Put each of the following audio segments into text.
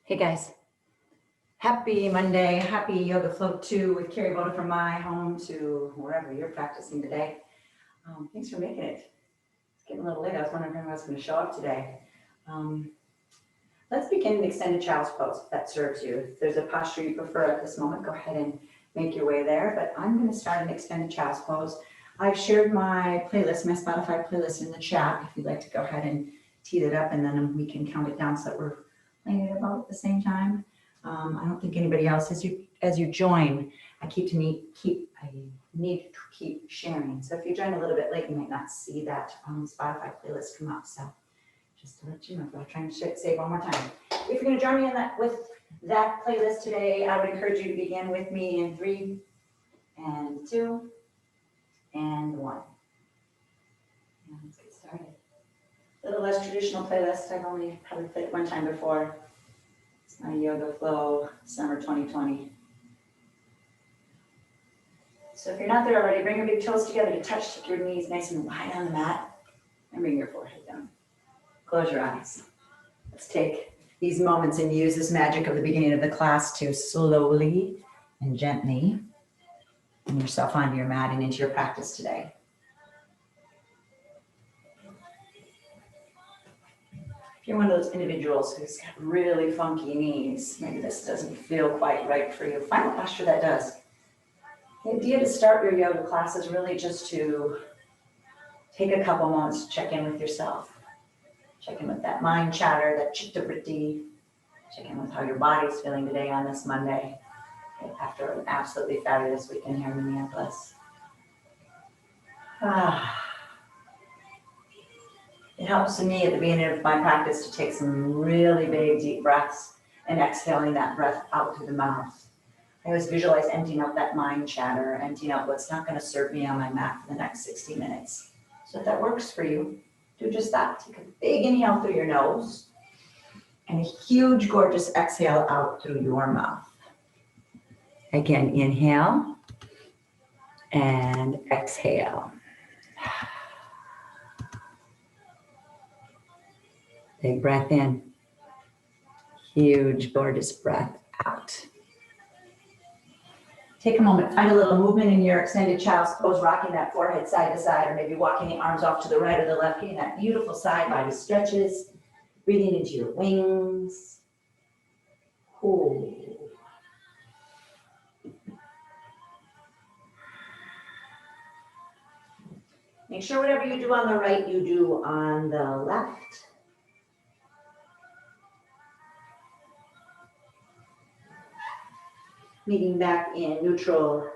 Hey guys, happy Monday, happy YogaFlow 2 with Carrie V from my home to wherever you're practicing today. Thanks for making it. It's getting a little late. I was wondering if anyone was going to show up today. Let's begin an extended child's pose if that serves you. If there's a posture you prefer at this moment, go ahead and make your way there. But I'm going to start an extended child's pose. I've shared my playlist, my Spotify playlist in the chat if you'd like to go ahead and tee it up, and then we can count it down so that we're playing it about at the same time. I don't think anybody else, as you join, I need to keep sharing. So if you join a little bit late, you might not see that Spotify playlist come up. So just to let you know, I'm trying to say one more time. If you're going to join me with that playlist today, I would encourage you to begin with me in 3 and 2 and 1. And let's get started. A little less traditional playlist. I've only probably played it one time before. It's my YogaFlow Summer 2020. So if you're not there already, bring your big toes together to touch. Take your knees nice and wide on the mat and bring your forehead down. Close your eyes. Let's take these moments and use this magic of the beginning of the class to slowly and gently bring yourself onto your mat and into your practice today. If you're one of those individuals who's got really funky knees, maybe this doesn't feel quite right for you, find a posture that does. The idea to start your yoga class is really just to take a couple moments to check in with yourself. Check in with that mind chatter, that chitta vritti. Check in with how your body's feeling today on this Monday, after an absolutely fabulous weekend here in Minneapolis. It helps me at the beginning of my practice to take some really big, deep breaths and exhaling that breath out through the mouth. I always visualize emptying out that mind chatter, emptying out what's not going to serve me on my mat for the next 60 minutes. So if that works for you, do just that. Take a big inhale through your nose and a huge, gorgeous exhale out through your mouth. Again, inhale and exhale. Big breath in, huge, gorgeous breath out. Take a moment, find a little movement in your extended child's pose, rocking that forehead side to side, or maybe walking the arms off to the right or the left, getting that beautiful side body stretches, breathing into your wings. Ooh. Make sure whatever you do on the right, you do on the left. Meeting back in neutral,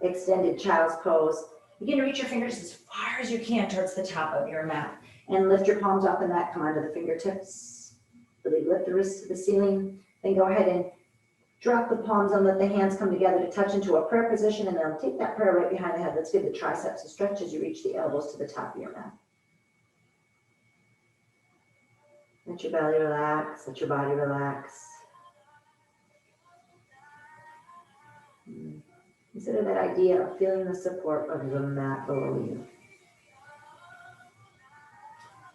extended child's pose. Begin to reach your fingers as far as you can towards the top of your mat. And lift your palms off the mat, come onto the fingertips. Really lift the wrists to the ceiling. Then go ahead and drop the palms and let the hands come together to touch into a prayer position. And then take that prayer right behind the head. Let's give the triceps a stretch as you reach the elbows to the top of your mat. Let your belly relax, let your body relax. Consider that idea of feeling the support of the mat below you.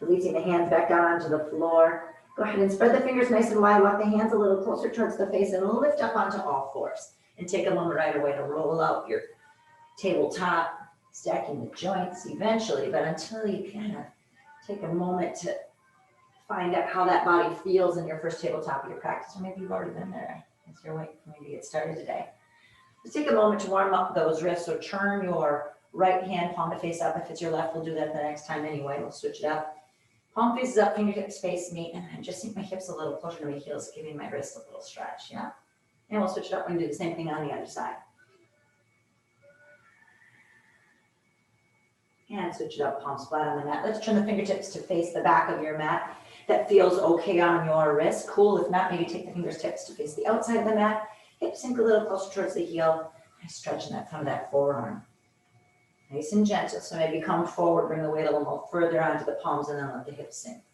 Releasing the hands back down onto the floor. Go ahead and spread the fingers nice and wide. Walk the hands a little closer towards the face and lift up onto all fours. And take a moment right away to roll out your tabletop, stacking the joints eventually. But until you kind of take a moment to find out how that body feels in your first tabletop of your practice, or maybe you've already been there as you're waiting for me to get started today. Just take a moment to warm up those wrists. So turn your right hand palm to face up. If it's your left, we'll do that the next time anyway. We'll switch it up. Palm faces up, fingertips face me, and then just sink my hips a little closer to my heels, giving my wrists a little stretch, yeah? And we'll switch it up and do the same thing on the other side. And switch it up, palms flat on the mat. Let's turn the fingertips to face the back of your mat. That feels okay on your wrist. Cool, if not, maybe take the fingertips to face the outside of the mat. Hips sink a little closer towards the heel. Nice stretch in that front of that forearm. Nice and gentle. So maybe come forward, bring the weight a little more further onto the palms, and then let the hips sink.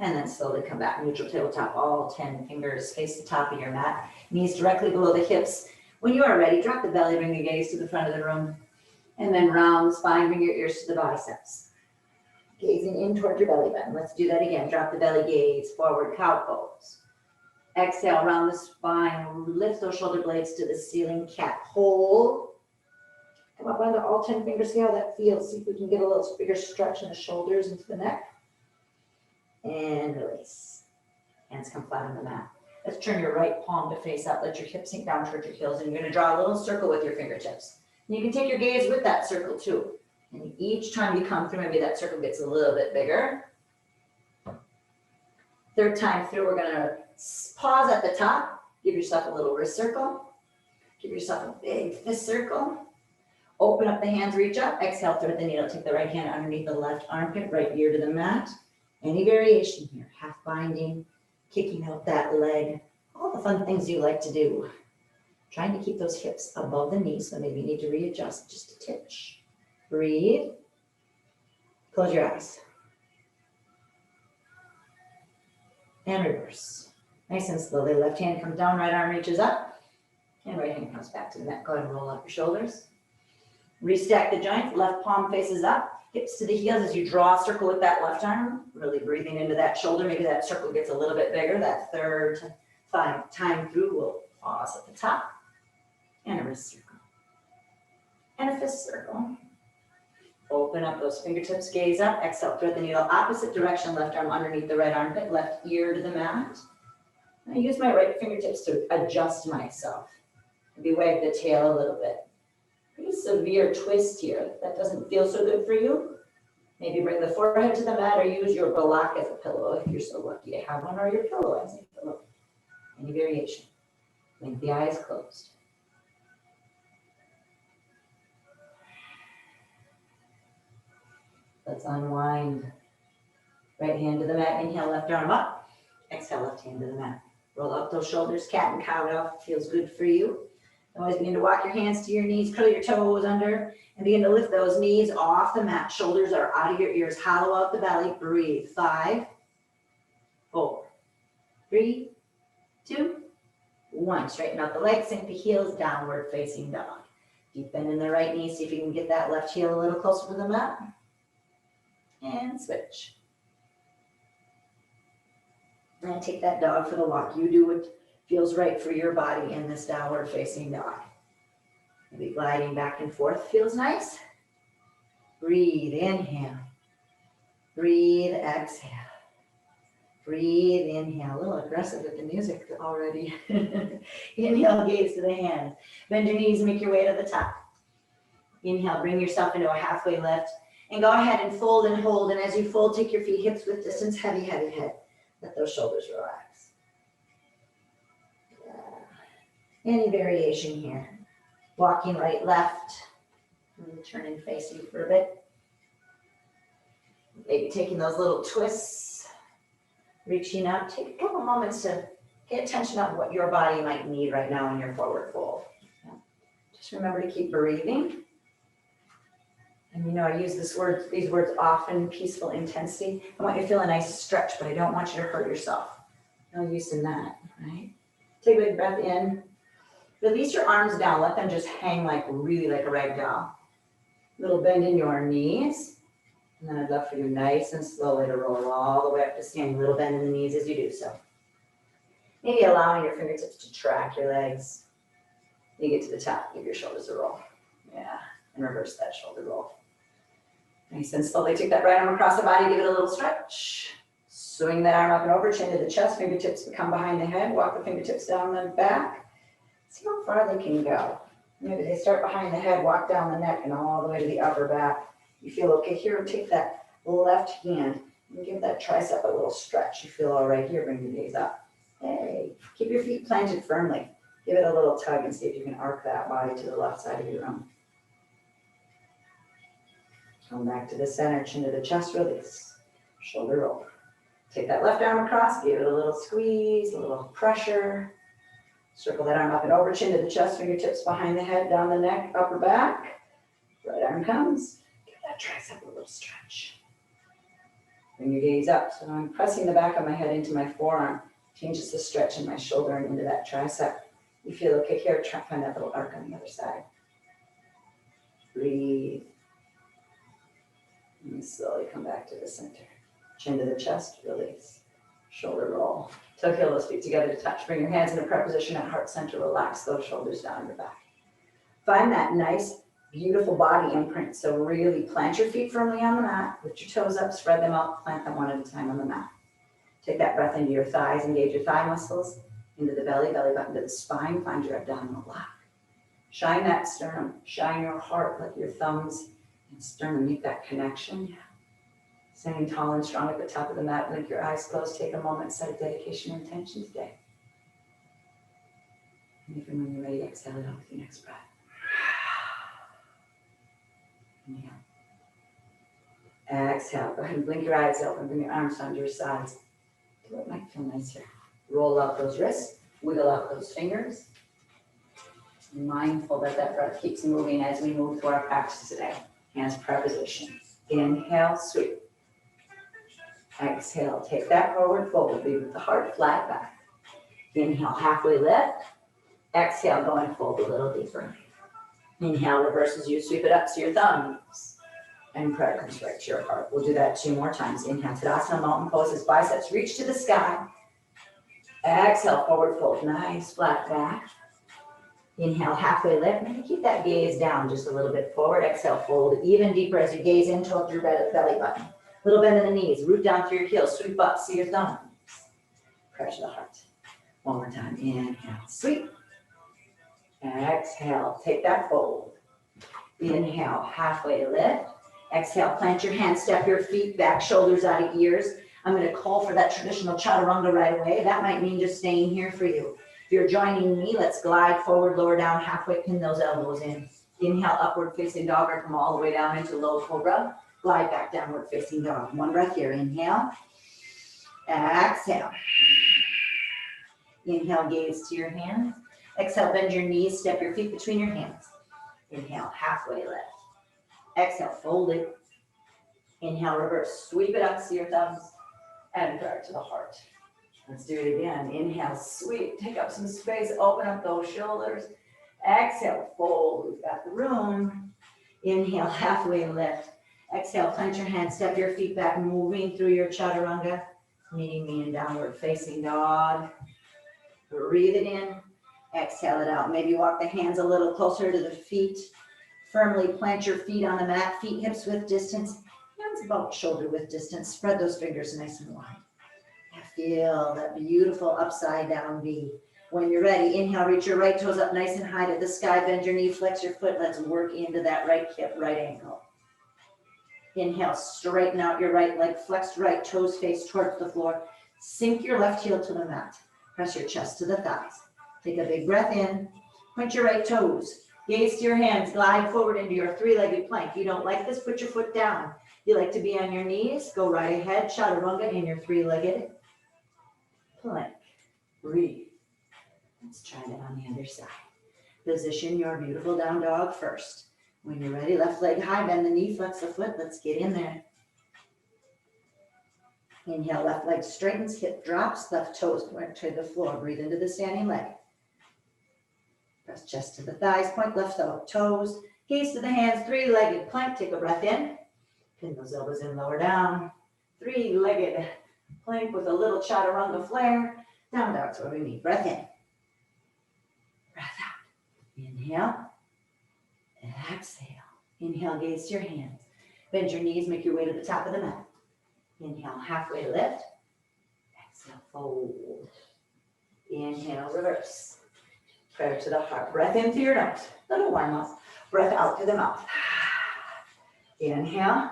And then slowly come back. Neutral tabletop, all 10 fingers face the top of your mat. Knees directly below the hips. When you are ready, drop the belly, bring the gaze to the front of the room. And then round the spine, bring your ears to the biceps. Gazing in toward your belly button. Let's do that again. Drop the belly, gaze forward, cow pose. Exhale, round the spine, lift those shoulder blades to the ceiling, cat. Hold. Come up onto all 10 fingers, see how that feels. See if we can get a little bigger stretch in the shoulders into the neck. And release. Hands come flat on the mat. Let's turn your right palm to face up. Let your hips sink down towards your heels, and you're going to draw a little circle with your fingertips. And you can take your gaze with that circle too. And each time you come through, maybe that circle gets a little bit bigger. Third time through, we're going to pause at the top. Give yourself a little wrist circle. Give yourself a big fist circle. Open up the hands, reach up. Exhale, thread the needle. Take the right hand underneath the left armpit, right ear to the mat. Any variation here, half binding, kicking out that leg, all the fun things you like to do. Trying to keep those hips above the knees, so maybe you need to readjust just a titch. Breathe. Close your eyes. And reverse. Nice and slowly. Left hand comes down, right arm reaches up, and right hand comes back to the mat. Go ahead and roll up your shoulders. Restack the joints. Left palm faces up, hips to the heels as you draw a circle with that left arm. Really breathing into that shoulder. Maybe that circle gets a little bit bigger. That third time through, we'll pause at the top. And a wrist circle. And a fist circle. Open up those fingertips, gaze up, exhale, thread the needle, opposite direction, left arm underneath the right armpit, left ear to the mat. I use my right fingertips to adjust myself. Maybe wag the tail a little bit. Pretty severe twist here. If that doesn't feel so good for you, maybe bring the forehead to the mat or use your balak as a pillow if you're so lucky to have one, or your pillow as a pillow. Any variation. Blink the eyes closed. Let's unwind. Right hand to the mat. Inhale, left arm up. Exhale, left hand to the mat. Roll up those shoulders. Cat and cow out. Feels good for you. Always begin to walk your hands to your knees. Curl your toes under. And begin to lift those knees off the mat. Shoulders are out of your ears. Hollow out the belly. Breathe. 5, 4, 3, 2, 1. Straighten out the legs. Sink the heels. Downward facing dog. Deep bend in the right knee. See if you can get that left heel a little closer to the mat. And switch. And take that dog for the walk. You do what feels right for your body in this downward facing dog. Maybe gliding back and forth feels nice. Breathe, inhale. Breathe, exhale. Breathe, inhale. A little aggressive with the music already. Inhale, gaze to the hands. Bend your knees, make your way to the top. Inhale, bring yourself into a halfway lift. And go ahead and fold and hold. And as you fold, take your feet hips width distance, heavy, heavy head. Let those shoulders relax. Any variation here. Walking right, left. And turn and face you for a bit. Maybe taking those little twists. Reaching up. Take a couple moments to pay attention on what your body might need right now in your forward fold. Just remember to keep breathing. And you know, I use these words often, peaceful intensity. I want you to feel a nice stretch, but I don't want you to hurt yourself. No use in that, right? Take a big breath in. Release your arms down. Let them just hang really like a rag doll. Little bend in your knees. And then I'd love for you nice and slowly to roll all the way up to standing. Little bend in the knees as you do so. Maybe allowing your fingertips to track your legs. You get to the top, give your shoulders a roll. Yeah, and reverse that shoulder roll. Nice and slowly take that right arm across the body, give it a little stretch. Swing that arm up and over, chin to the chest, fingertips come behind the head, walk the fingertips down the back. See how far they can go. Maybe they start behind the head, walk down the neck and all the way to the upper back. You feel okay here, take that left hand and give that tricep a little stretch. You feel all right here, bring your gaze up. Hey, keep your feet planted firmly. Give it a little tug and see if you can arc that body to the left side of your room. Come back to the center, chin to the chest, release. Shoulder roll. Take that left arm across, give it a little squeeze, a little pressure. Circle that arm up and over, chin to the chest, fingertips behind the head, down the neck, upper back. Right arm comes. Give that tricep a little stretch. Bring your gaze up. So I'm pressing the back of my head into my forearm. Changes the stretch in my shoulder and into that tricep. You feel okay here, try to find that little arc on the other side. Breathe. And slowly come back to the center. Chin to the chest, release. Shoulder roll. Tuck heel those feet together to touch. Bring your hands into prayer position at heart center. Relax those shoulders down your back. Find that nice, beautiful body imprint. So really plant your feet firmly on the mat. Lift your toes up, spread them out, plant them one at a time on the mat. Take that breath into your thighs, engage your thigh muscles, into the belly, belly button to the spine. Find your abdominal lock. Shine that sternum, shine your heart, let your thumbs and sternum make that connection. Standing tall and strong at the top of the mat, blink your eyes closed, take a moment, set a dedication and intention today. And even when you're ready, exhale it out with your next breath. Inhale. Exhale, go ahead and blink your eyes open, bring your arms down to your sides. Do what might feel nice here. Roll out those wrists, wiggle out those fingers. Mindful that that breath keeps moving as we move through our practice today. Hands prayer position. Inhale, sweep. Exhale, take that forward fold, leave with the heart flat back. Inhale, halfway lift. Exhale, go and fold a little deeper. Inhale, reverse as you sweep it up to your thumbs. And prayer comes right to your heart. We'll do that 2 more times. Inhale, Tadasana, mountain poses, biceps reach to the sky. Exhale, forward fold, nice flat back. Inhale, halfway lift. Maybe keep that gaze down just a little bit forward. Exhale, fold even deeper as you gaze in towards your belly button. Little bend in the knees, root down through your heels, sweep up, see your thumbs. Pressure the heart. One more time. Inhale, sweep. Exhale, take that fold. Inhale, halfway lift. Exhale, plant your hands, step your feet back, shoulders out of ears. I'm going to call for that traditional chaturanga right away. That might mean just staying here for you. If you're joining me, let's glide forward, lower down, halfway, pin those elbows in. Inhale, upward facing dog, or come all the way down into low cobra. Glide back, downward facing dog. One breath here. Inhale. Exhale. Inhale, gaze to your hands. Exhale, bend your knees, step your feet between your hands. Inhale, halfway lift. Exhale, fold it. Inhale, reverse, sweep it up, see your thumbs, and prayer to the heart. Let's do it again. Inhale, sweep, take up some space, open up those shoulders. Exhale, fold, we've got the room. Inhale, halfway lift. Exhale, plant your hands, step your feet back, moving through your chaturanga, meeting me in downward facing dog. Breathe it in, exhale it out. Maybe walk the hands a little closer to the feet. Firmly plant your feet on the mat, feet hips width distance, hands about shoulder width distance. Spread those fingers nice and wide. Feel that beautiful upside down V. When you're ready, inhale, reach your right toes up nice and high to the sky, bend your knee, flex your foot. Let's work into that right hip, right ankle. Inhale, straighten out your right leg, flex right toes face towards the floor. Sink your left heel to the mat. Press your chest to the thighs. Take a big breath in, point your right toes. Gaze to your hands, glide forward into your 3-legged plank. You don't like this, put your foot down. You like to be on your knees, go right ahead, chaturanga in your 3-legged plank. Breathe. Let's try that on the other side. Position your beautiful down dog first. When you're ready, left leg high, bend the knee, flex the foot. Let's get in there. Inhale, left leg straightens, hip drops, left toes point to the floor. Breathe into the standing leg. Press chest to the thighs, point left toes, gaze to the hands, 3-legged plank. Take a breath in. Pin those elbows in, lower down. 3-legged plank with a little chaturanga flare. Down dog's where we meet. Breath in. Breath out. Inhale. Exhale. Inhale, gaze to your hands. Bend your knees, make your way to the top of the mat. Inhale, halfway lift. Exhale, fold. Inhale, reverse. Prayer to the heart. Breath in through your nose. Little warm up. Breath out through the mouth. Inhale.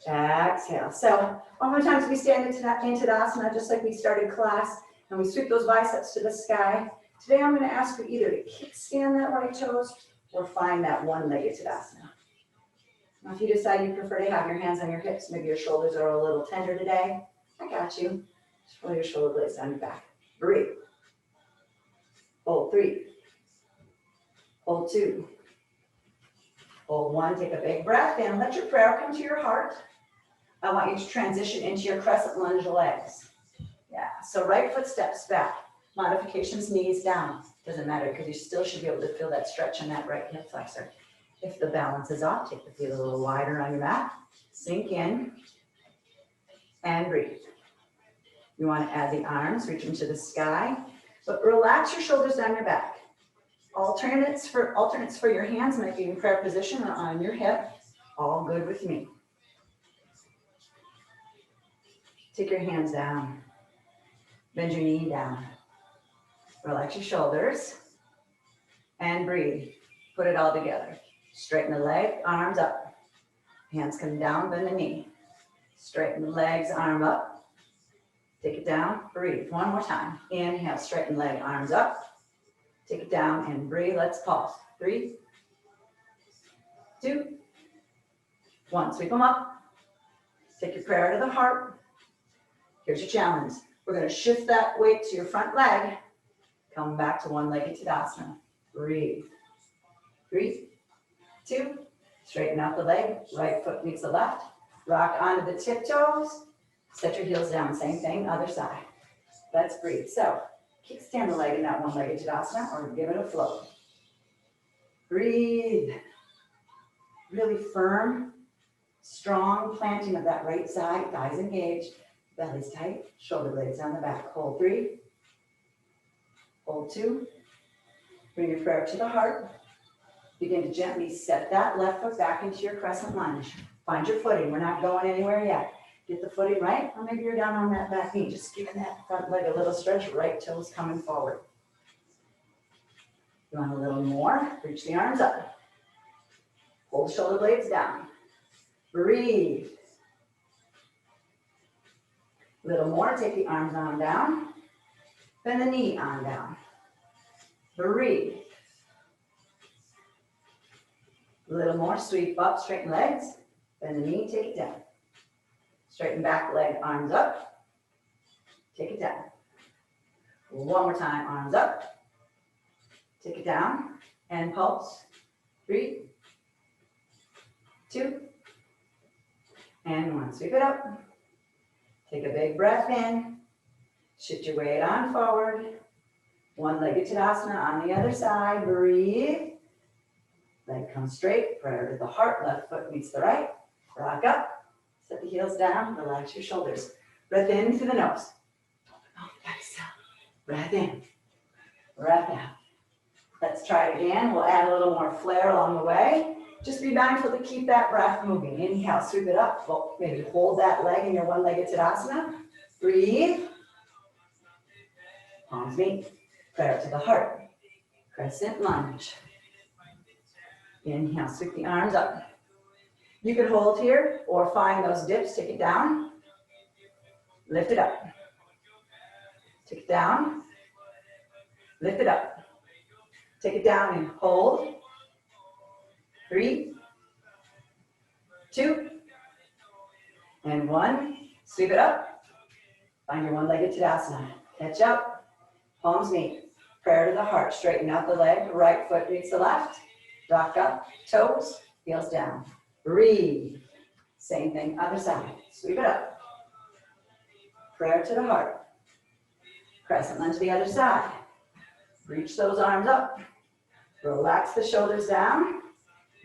Exhale. So one more time as we stand into Tadasana, just like we started class, and we sweep those biceps to the sky. Today I'm going to ask you either to kickstand that right toes or find that one-legged Tadasana. Now, if you decide you prefer to have your hands on your hips, maybe your shoulders are a little tender today, I got you. Just roll your shoulder blades down your back. Breathe. Hold 3. Hold 2. Hold 1. Take a big breath in. Let your prayer come to your heart. I want you to transition into your crescent lunge legs. Yeah, so right foot steps back. Modifications, knees down. Doesn't matter because you still should be able to feel that stretch in that right hip flexor. If the balance is off, take the feet a little wider on your mat. Sink in and breathe. You want to add the arms, reach into the sky, but relax your shoulders down your back. Alternates for your hands might be in prayer position or on your hip. All good with me. Take your hands down. Bend your knee down. Relax your shoulders and breathe. Put it all together. Straighten the leg, arms up. Hands come down, bend the knee. Straighten the legs, arm up. Take it down, breathe. One more time. Inhale, straighten leg, arms up. Take it down and breathe. Let's pause. 3, 2, 1. Sweep them up. Take your prayer to the heart. Here's your challenge. We're going to shift that weight to your front leg. Come back to one-legged Tadasana. Breathe. 3, 2, straighten out the leg. Right foot meets the left. Rock onto the tiptoes. Set your heels down. Same thing, other side. Let's breathe. So, kickstand the leg in that one-legged Tadasana or give it a float. Breathe. Really firm, strong planting of that right side. Thighs engaged. Belly's tight. Shoulder blades on the back. Hold 3. Hold 2. Bring your prayer to the heart. Begin to gently set that left foot back into your crescent lunge. Find your footing. We're not going anywhere yet. Get the footing right, or maybe you're down on that back knee. Just giving that front leg a little stretch. Right toes coming forward. You want a little more? Reach the arms up. Hold shoulder blades down. Breathe. A little more. Take the arms on down. Bend the knee on down. Breathe. A little more, sweep up, straighten legs, bend the knee, take it down. Straighten back leg, arms up, take it down. One more time, arms up, take it down, and pulse. 3, 2, and 1. Sweep it up. Take a big breath in, shift your weight on forward. One-legged Tadasana on the other side, breathe. Leg comes straight, prayer to the heart, left foot meets the right. Rock up, set the heels down, relax your shoulders. Breath in through the nose. Breath in, breath out. Let's try it again. We'll add a little more flair along the way. Just be mindful to keep that breath moving. Inhale, sweep it up. Well, maybe hold that leg in your one-legged Tadasana. Breathe. Palms meet, prayer to the heart. Crescent lunge. Inhale, sweep the arms up. You can hold here or find those dips, take it down. Lift it up. Take it down. Lift it up. Take it down and hold. 3, 2, and 1. Sweep it up. Find your one-legged Tadasana. Catch up. Palms meet. Prayer to the heart. Straighten out the leg. Right foot meets the left. Rock up, toes, heels down. Breathe. Same thing, other side. Sweep it up. Prayer to the heart. Crescent lunge to the other side. Reach those arms up. Relax the shoulders down.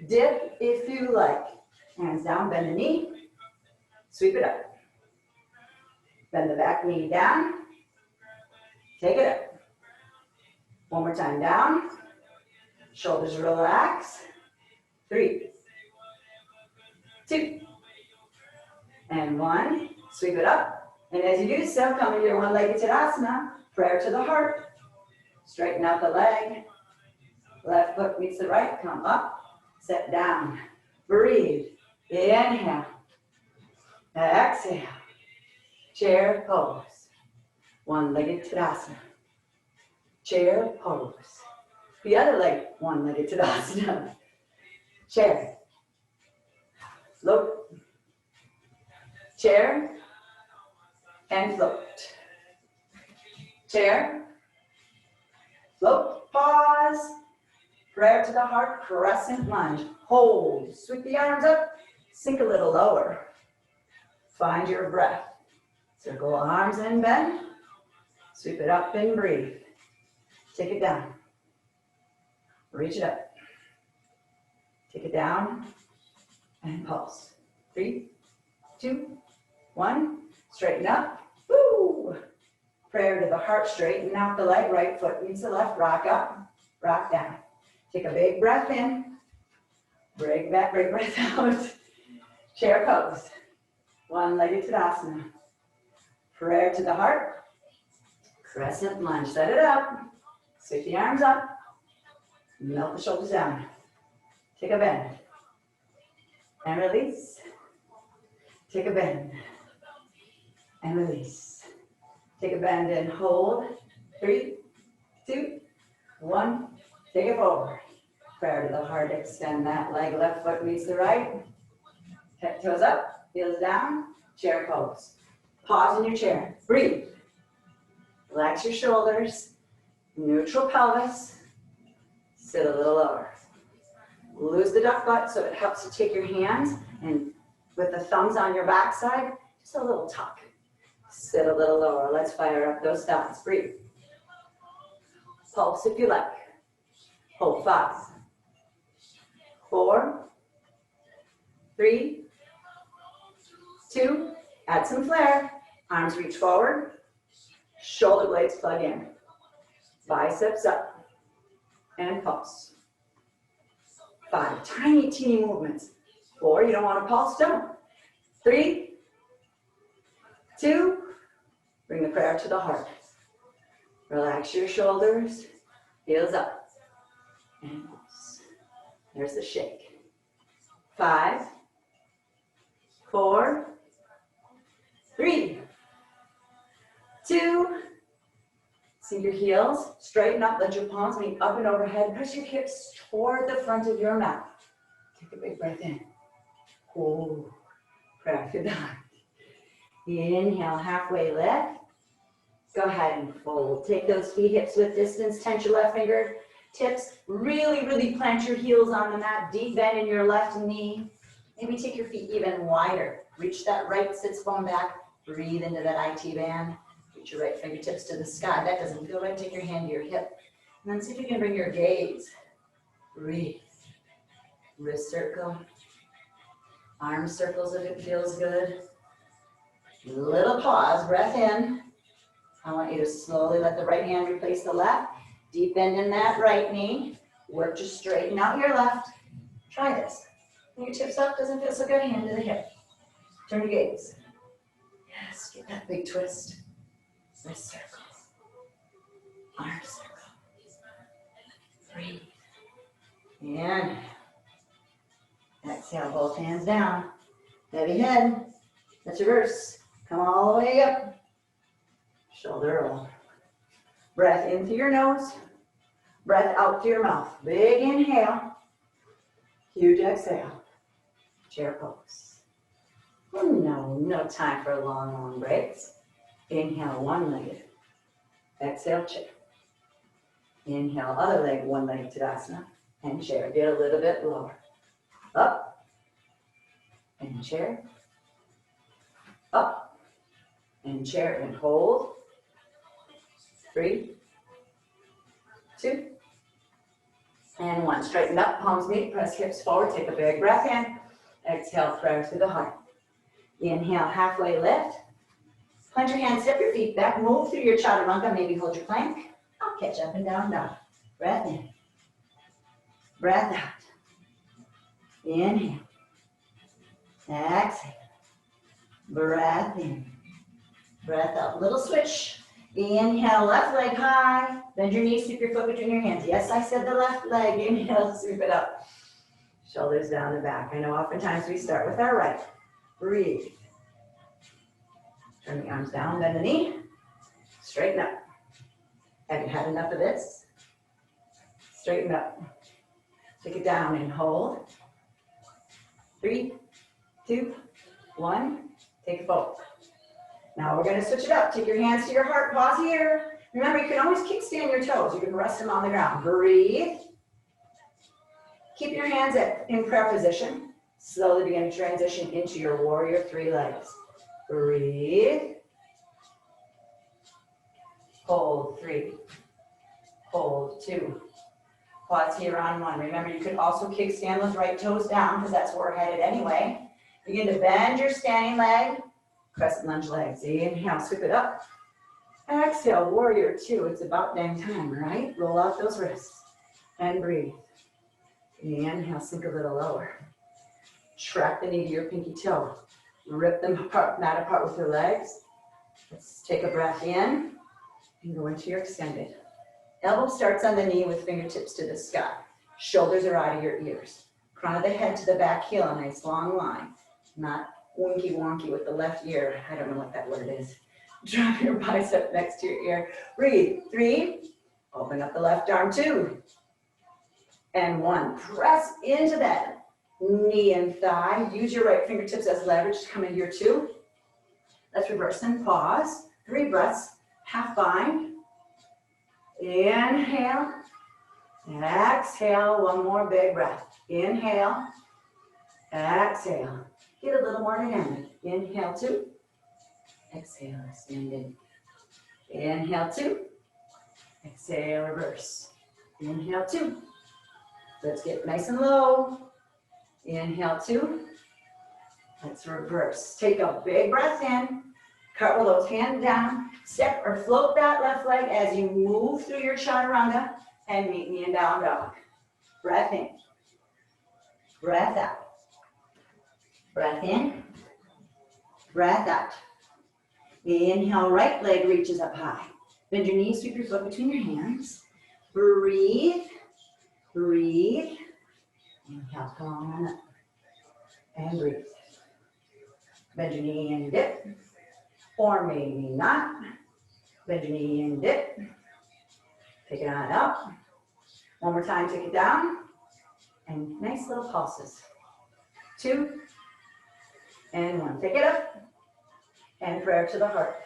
Dip if you like. Hands down, bend the knee. Sweep it up. Bend the back knee down. Take it up. One more time, down. Shoulders relax. 3, 2, and 1. Sweep it up. And as you do so, come into your one-legged Tadasana. Prayer to the heart. Straighten out the leg. Left foot meets the right. Come up. Set down. Breathe. Inhale. Exhale. Chair pose. One-legged Tadasana. Chair pose. The other leg, one-legged Tadasana. Chair. Float. Chair. And float. Chair. Float. Pause. Prayer to the heart. Crescent lunge. Hold. Sweep the arms up. Sink a little lower. Find your breath. Circle arms and bend. Sweep it up and breathe. Take it down. Reach it up. Take it down and pulse. 3, 2, 1. Straighten up. Woo! Prayer to the heart, straighten out the leg. Right foot meets the left. Rock up, rock down. Take a big breath in. Big breath out. Chair pose. One-legged Tadasana. Prayer to the heart. Crescent lunge. Set it up. Sweep the arms up. Melt the shoulders down. Take a bend. And release. Take a bend. And release. Take a bend and hold. 3, 2, 1. Take it forward. Prayer to the heart. Extend that leg. Left foot meets the right. Toes up. Heels down. Chair pose. Pause in your chair. Breathe. Relax your shoulders. Neutral pelvis. Sit a little lower. Lose the duck butt so it helps to take your hands and with the thumbs on your backside, just a little tuck. Sit a little lower. Let's fire up those thighs. Breathe. Pulse if you like. Hold 5, 4, 3, 2. Add some flair. Arms reach forward. Shoulder blades plug in. Biceps up. And pulse. 5. Tiny, teeny movements. 4. You don't want to pulse? Don't. 3, 2. Bring the prayer to the heart. Relax your shoulders. Heels up. And pulse. There's the shake. 5, 4, 3, 2. Sink your heels, straighten up, let your palms meet up and overhead. Press your hips toward the front of your mat. Take a big breath in. Hold. Prayer to the heart. Inhale, halfway lift. Go ahead and fold. Take those feet hips width distance. Tense your left finger tips. Really, really plant your heels on the mat. Deep bend in your left knee. Maybe take your feet even wider. Reach that right sits bone back. Breathe into that IT band. Reach your right fingertips to the sky. That doesn't feel right. Take your hand to your hip. And then see if you can bring your gaze. Breathe. Wrist circle. Arm circles if it feels good. Little pause. Breath in. I want you to slowly let the right hand replace the left. Deep bend in that right knee. Work to straighten out your left. Try this. When your tips up, doesn't feel so good, hand to the hip. Turn your gaze. Yes, get that big twist. Wrist circle. Arm circle. Breathe. Inhale. Exhale, both hands down. Heavy head. Let's reverse. Come all the way up. Shoulder roll. Breath in through your nose. Breath out through your mouth. Big inhale. Huge exhale. Chair pose. No time for long breaks. Inhale, one-legged. Exhale, chair. Inhale, other leg, one-legged Tadasana. And chair. Get a little bit lower. Up. And chair. Up. And chair. And hold. 3, 2, and 1. Straighten up, palms meet, press hips forward, take a big breath in. Exhale, prayer to the heart. Inhale, halfway lift. Plant your hands, step your feet back, move through your chaturanga, maybe hold your plank. I'll catch up and down dog. Breath in. Breath out. Inhale. Exhale. Breath in. Breath out. Little switch. Inhale, left leg high. Bend your knees, sweep your foot between your hands. Yes, I said the left leg. Inhale, sweep it up. Shoulders down the back. I know oftentimes we start with our right. Breathe. Turn the arms down, bend the knee. Straighten up. Have you had enough of this? Straighten up. Take it down and hold. 3, 2, 1. Take a fold. Now we're going to switch it up. Take your hands to your heart. Pause here. Remember, you can always kickstand your toes. You can rest them on the ground. Breathe. Keep your hands in prayer position. Slowly begin to transition into your warrior 3 legs. Breathe. Hold 3. Hold 2. Pause here on one. Remember, you could also kickstand those right toes down because that's where we're headed anyway. Begin to bend your standing leg. Crescent lunge legs. Inhale, sweep it up. Exhale, warrior two. It's about dang time, right? Roll out those wrists and breathe. Inhale, sink a little lower. Track the knee to your pinky toe. Rip them apart, mat apart with your legs. Let's take a breath in and go into your extended. Elbow starts on the knee with fingertips to the sky. Shoulders are out of your ears. Crown of the head to the back heel, a nice long line. Not winky wonky with the left ear. I don't know what that word is. Drop your bicep next to your ear. Breathe. 3. Open up the left arm. 2. And 1. Press into that knee and thigh. Use your right fingertips as leverage to come into your 2. Let's reverse and pause. 3 breaths. Half bind. Inhale. Exhale. One more big breath. Inhale. Exhale. Get a little more dynamic. Inhale 2. Exhale, extended. Inhale 2. Exhale, reverse. Inhale 2. Let's get nice and low. Inhale 2. Let's reverse. Take a big breath in. Cartwheel those hands down. Step or float that left leg as you move through your chaturanga and meet me in down dog. Breath in. Breath out. Breath in. Breath out. Inhale, right leg reaches up high. Bend your knees, sweep your foot between your hands. Breathe. Breathe. Inhale, come on up. And breathe. Bend your knee and dip. Or maybe not. Bend your knee and dip. Take it on up. One more time, take it down. And nice little pulses. 2. And 1. Take it up. And prayer to the heart.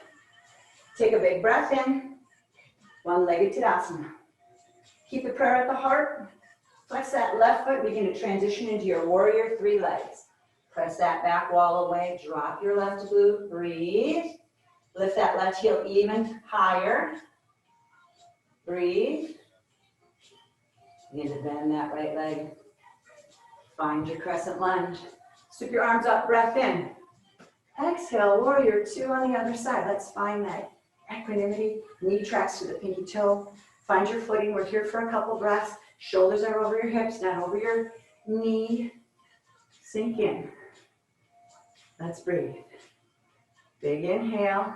Take a big breath in. One-legged Tadasana. Keep the prayer at the heart. Flex that left foot. Begin to transition into your warrior 3 legs. Press that back wall away. Drop your left glute. Breathe. Lift that left heel even higher. Breathe. Begin to bend that right leg. Find your crescent lunge. Sweep your arms up. Breath in. Exhale, warrior 2 on the other side. Let's find that equanimity. Knee tracks to the pinky toe. Find your footing. We're here for a couple breaths. Shoulders are over your hips, not over your knee. Sink in. Let's breathe. Big inhale.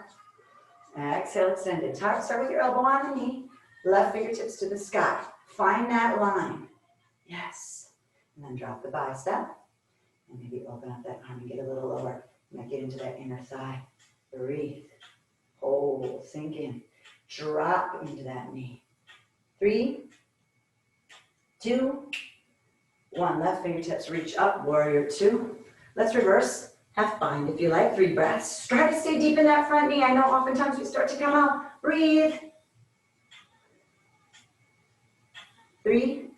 Exhale, extended. Start with your elbow on the knee. Left fingertips to the sky. Find that line. Yes. And then drop the bicep. And maybe open up that arm and get a little lower. Now get into that inner thigh. Breathe. Hold. Sink in. Drop into that knee. 3, 2, 1. Left fingertips reach up. Warrior 2. Let's reverse. Half bind if you like. 3 breaths. Try to stay deep in that front knee. I know oftentimes we start to come out. Breathe. 3,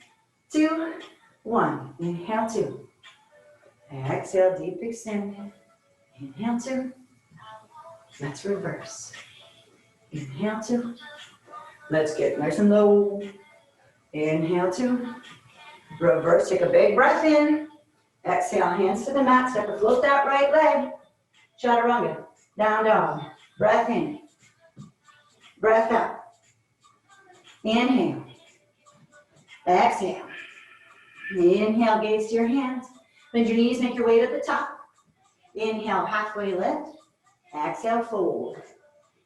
2, 1. Inhale 2. Exhale, deep extend. Inhale 2. Let's reverse. Inhale 2. Let's get nice and low. Inhale 2. Reverse. Take a big breath in. Exhale, hands to the mat. Step or float that right leg. Chaturanga. Down dog. Breath in. Breath out. Inhale. Exhale. Inhale, gaze to your hands. Bend your knees, make your way to the top. Inhale, halfway lift. Exhale, fold.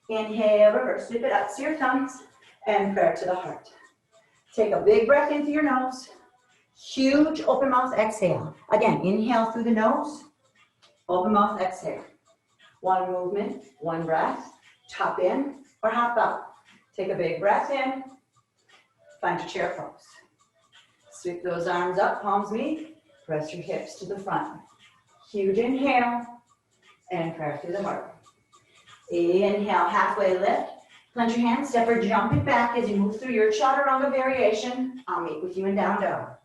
Inhale, reverse. Sweep it up to your thumbs. And prayer to the heart. Take a big breath in through your nose. Huge open mouth exhale. Again, inhale through the nose. Open mouth exhale. 1 movement, 1 breath. Top in or hop out. Take a big breath in. Find your chair pose. Sweep those arms up, palms meet. Press your hips to the front. Huge inhale. And prayer through the heart. Inhale, halfway lift. Plunge your hands, step or jump it back as you move through your chaturanga variation. I'll meet with you in down dog.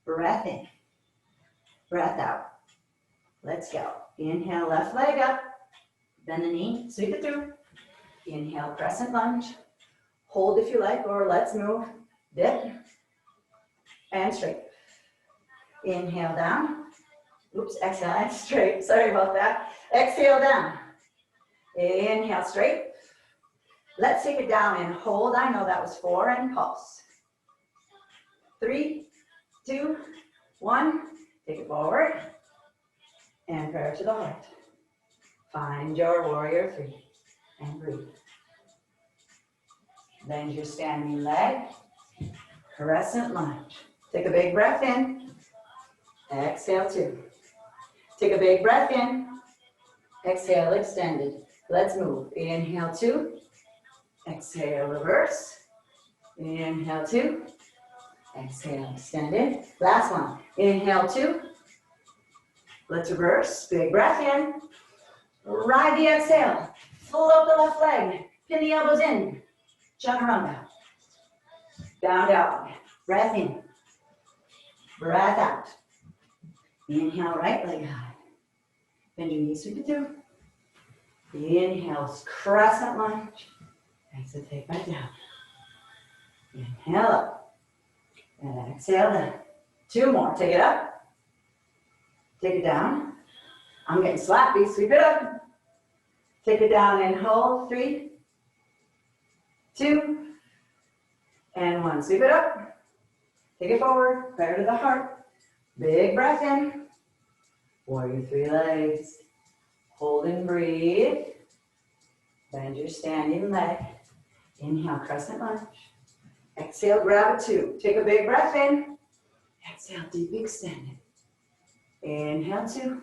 Breath in. Breath out. Let's go. Inhale, left leg up. Bend the knee, sweep it through. Inhale, crescent lunge. Hold if you like, or let's move. Dip. and straight. Inhale down. Oops, exhale and straight. Sorry about that. Exhale down. Inhale straight. Let's take it down and hold. I know that was 4 and pulse. 3, 2, 1. Take it forward. And prayer to the heart. Find your warrior 3 and breathe. Bend your standing leg. Crescent lunge. Take a big breath in. Exhale 2. Take a big breath in. Exhale extended. Let's move. Inhale 2. Exhale reverse. Inhale 2. Exhale extended. Last one. Inhale 2. Let's reverse. Big breath in. Ride the exhale. Float the left leg. Pin the elbows in. Chaturanga. Down dog. Breath in. Breath out. Inhale, right leg high. Bend your knees, sweep it through. Inhale, crescent lunge. Exhale, take back down. Inhale up. And exhale down. 2 more. Take it up. Take it down. I'm getting slappy. Sweep it up. Take it down and hold. 3, 2, and 1. Sweep it up. Take it forward. Prayer to the heart. Big breath in. Warrior 3 legs. Hold and breathe. Bend your standing leg. Inhale, crescent lunge. Exhale, grab a 2. Take a big breath in. Exhale, deep extended. Inhale 2.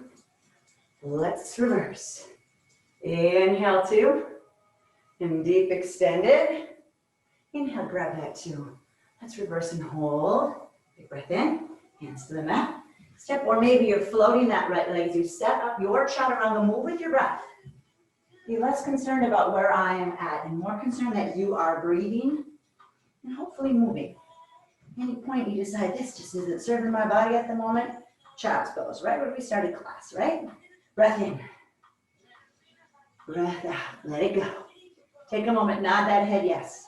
Let's reverse. Inhale 2. And deep extended. Inhale, grab that 2. Let's reverse and hold. Big breath in. Hands to the mat. Step, or maybe you're floating that right leg as you set up your chaturanga. Move with your breath. Be less concerned about where I am at and more concerned that you are breathing and hopefully moving. Any point you decide this just isn't serving my body at the moment, child's pose, right where we started class, right? Breath in. Breath out. Let it go. Take a moment. Nod that head yes.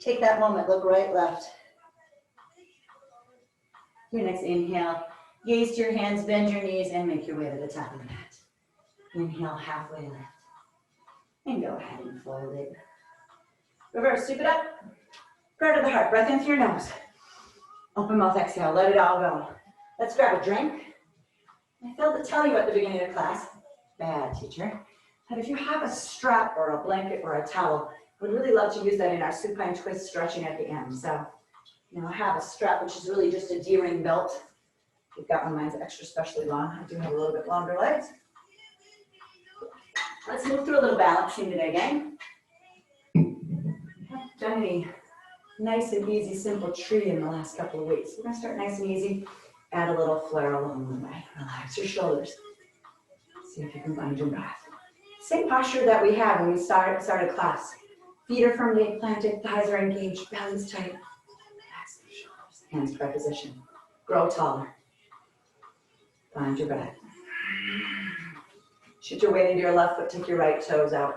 Take that moment. Look right, left. Your next inhale, gaze to your hands, bend your knees, and make your way to the top of the mat. Inhale, halfway lift. And go ahead and fold it. Reverse, sweep it up. Prayer to the heart, breath in through your nose. Open mouth, exhale, let it all go. Let's grab a drink. I failed to tell you at the beginning of the class, bad teacher, that if you have a strap or a blanket or a towel, we'd really love to use that in our supine twist stretching at the end. So, I have a strap, which is really just a D-ring belt. You've got one, mine's extra specially long. I do have a little bit longer legs. Let's move through a little balancing today, gang. Haven't done any nice and easy, simple tree in the last couple of weeks. We're gonna start nice and easy, add a little flair along the way. Relax your shoulders. See if you can find your breath. Same posture that we had when we started class. Feet are firmly planted, thighs are engaged, belly's tight. Relax your shoulders. Hands prayer position. Grow taller. Find your breath. Shoot your weight into your left foot, take your right toes out.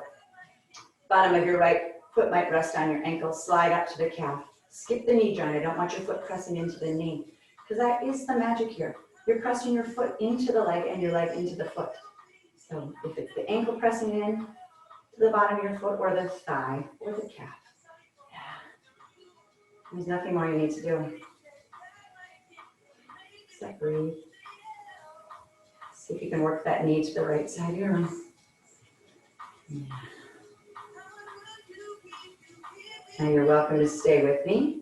Bottom of your right foot might rest on your ankle, slide up to the calf. Skip the knee joint. I don't want your foot pressing into the knee, because that is the magic here. You're pressing your foot into the leg and your leg into the foot. So if it's the ankle pressing in to the bottom of your foot, or the thigh, or the calf. Yeah. There's nothing more you need to do. Just breathe. See if you can work that knee to the right side of your arm. Yeah. Now you're welcome to stay with me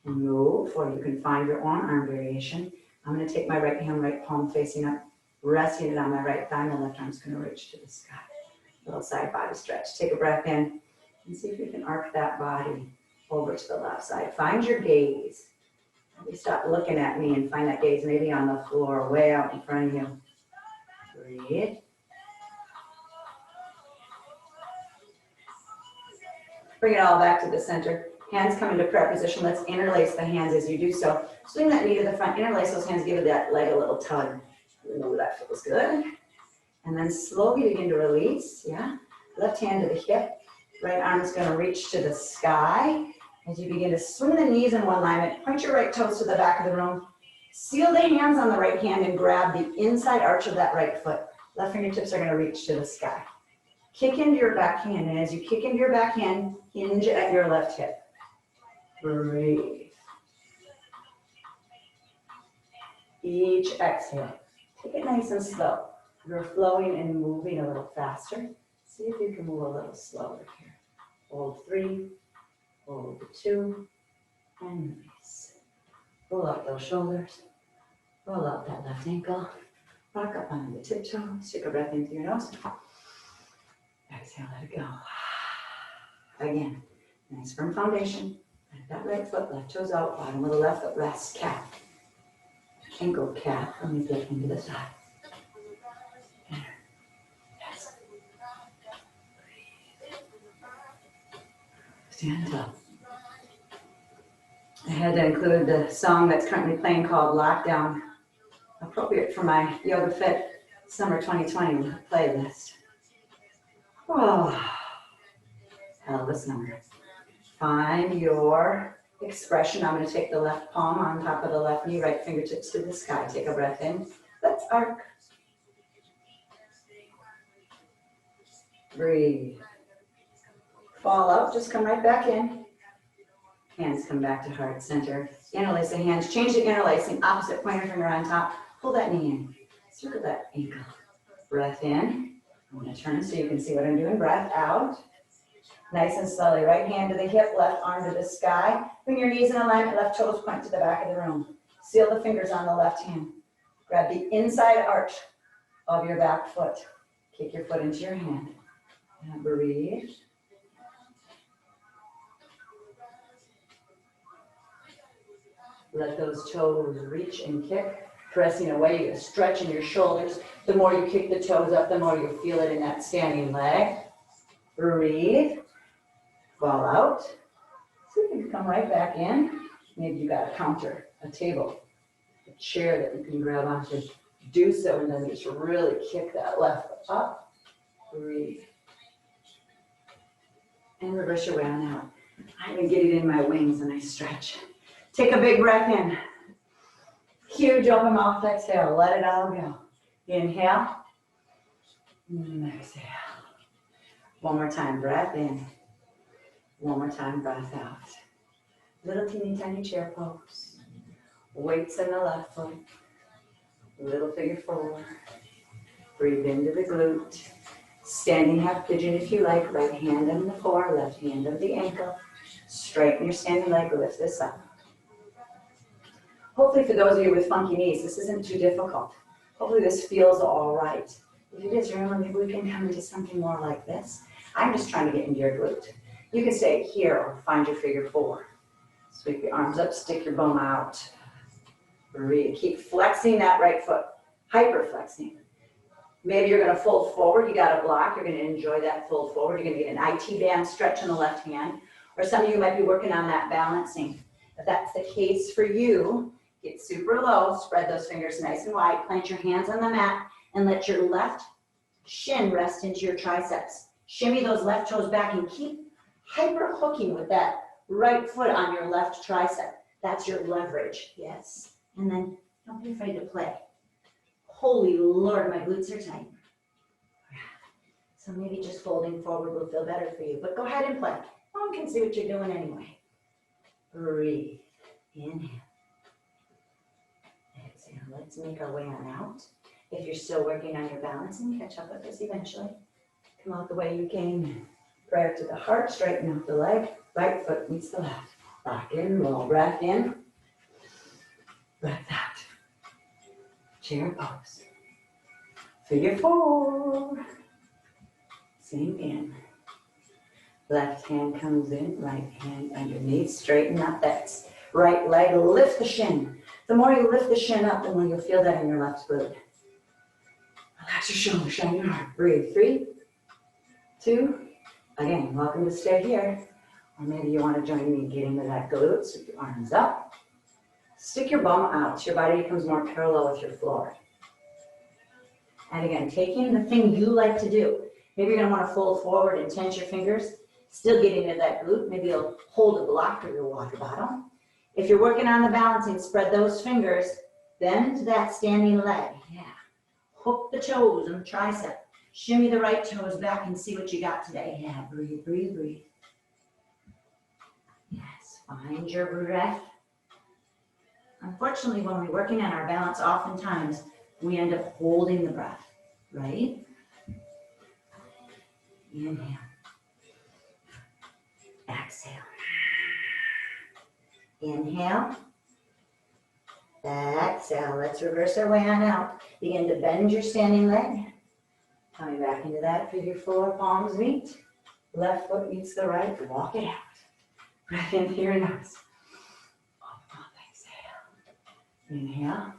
and move, or you can find your own arm variation. I'm going to take my right hand, right palm facing up, resting it on my right thigh. My left arm's going to reach to the sky. Little side body stretch. Take a breath in and see if you can arc that body over to the left side. Find your gaze. Maybe stop looking at me and find that gaze maybe on the floor, way out in front of you. Breathe. Bring it all back to the center. Hands come into prayer position. Let's interlace the hands as you do so. Swing that knee to the front. Interlace those hands. Give that leg a little tug. Ooh, that feels good. And then slowly begin to release. Yeah. Left hand to the hip. Right arm is going to reach to the sky. As you begin to swing the knees in one alignment, point your right toes to the back of the room. Seal the hands on the right hand and grab the inside arch of that right foot. Left fingertips are going to reach to the sky. Kick into your back hand, and as you kick into your back hand, hinge at your left hip. Breathe. Each exhale. Take it nice and slow. You're flowing and moving a little faster. See if you can move a little slower here. Hold 3, hold 2, and release. Roll up those shoulders. Roll out that left ankle. Rock up onto the tiptoes. Take a breath in through your nose. Exhale, let it go. Again, nice firm foundation. Let that right foot, left toes out, bottom of the left foot rests, cat. Ankle cat, let me flip into the side. Yes. Stand up. I had to include the song that's currently playing called Lockdown, appropriate for my Yoga Fit Summer 2020 playlist. Oh, pelvis number. Find your expression. I'm going to take the left palm on top of the left knee, right fingertips to the sky. Take a breath in. Let's arc. Breathe. Fall out, just come right back in. Hands come back to heart center. Interlace the hands. Change the interlacing. Opposite pointer finger on top. Pull that knee in. Circle that ankle. Breath in. I'm going to turn so you can see what I'm doing. Breath out. Nice and slowly. Right hand to the hip, left arm to the sky. Bring your knees in alignment. Left toes point to the back of the room. Seal the fingers on the left hand. Grab the inside arch of your back foot. Kick your foot into your hand. And breathe. Let those toes reach and kick. Pressing away, you're stretching your shoulders. The more you kick the toes up, the more you feel it in that standing leg. Breathe. Fall out. So you can come right back in. Maybe you got a counter, a table, a chair that you can grab onto. Do so and then just really kick that left foot up. Breathe. And reverse your way on out. I can get it in my wings and I stretch. Take a big breath in. Huge open mouth exhale. Let it all go. Inhale. And exhale. One more time. Breath in. One more time. Breath out. Little teeny tiny chair pose. Weights in the left foot. Little figure 4. Breathe into the glute. Standing half pigeon if you like. Right hand on the floor. Left hand on the ankle. Straighten your standing leg. Lift this up. Hopefully for those of you with funky knees, this isn't too difficult. Hopefully this feels all right. If it is, remember, maybe we can come into something more like this. I'm just trying to get into your glute. You can stay here or find your figure 4. Sweep your arms up, stick your bum out. Breathe. Keep flexing that right foot. Hyper flexing. Maybe you're going to fold forward. You got a block. You're going to enjoy that fold forward. You're going to get an IT band stretch in the left hand. Or some of you might be working on that balancing. If that's the case for you, get super low, spread those fingers nice and wide, plant your hands on the mat, and let your left shin rest into your triceps. Shimmy those left toes back and keep hyper hooking with that right foot on your left tricep. That's your leverage, yes. And then don't be afraid to play. Holy Lord, my glutes are tight. So maybe just folding forward will feel better for you, but go ahead and play. Mom can see what you're doing anyway. Breathe. Inhale. Exhale. Let's make our way on out. If you're still working on your balance, and catch up with us eventually. Come out the way you came in. Prayer to the heart. Straighten out the leg. Right foot meets the left. Rock and roll. Breath in. Breath out. Chair pose. Figure 4. Sink in. Left hand comes in, right hand underneath, straighten up that right leg, lift the shin. The more you lift the shin up, the more you'll feel that in your left glute. Relax your shoulders, shine your heart. Breathe. 3, 2, again, welcome to stay here. Or maybe you want to join me getting to that glute, sweep your arms up. Stick your bum out so your body becomes more parallel with your floor. And again, take in the thing you like to do. Maybe you're going to want to fold forward and tense your fingers. Still get into that glute. Maybe you'll hold a block for your water bottle. If you're working on the balancing, spread those fingers, bend to that standing leg. Yeah. Hook the toes and the tricep. Shimmy the right toes back and see what you got today. Yeah, breathe, breathe, breathe. Yes, find your breath. Unfortunately, when we're working on our balance, oftentimes we end up holding the breath, right? Inhale. Exhale. Inhale. Exhale. Let's reverse our way on out. Begin to bend your standing leg. Coming back into that figure four, palms meet. Left foot meets the right. Walk it out. Breath in through your nose. Up, exhale. Inhale.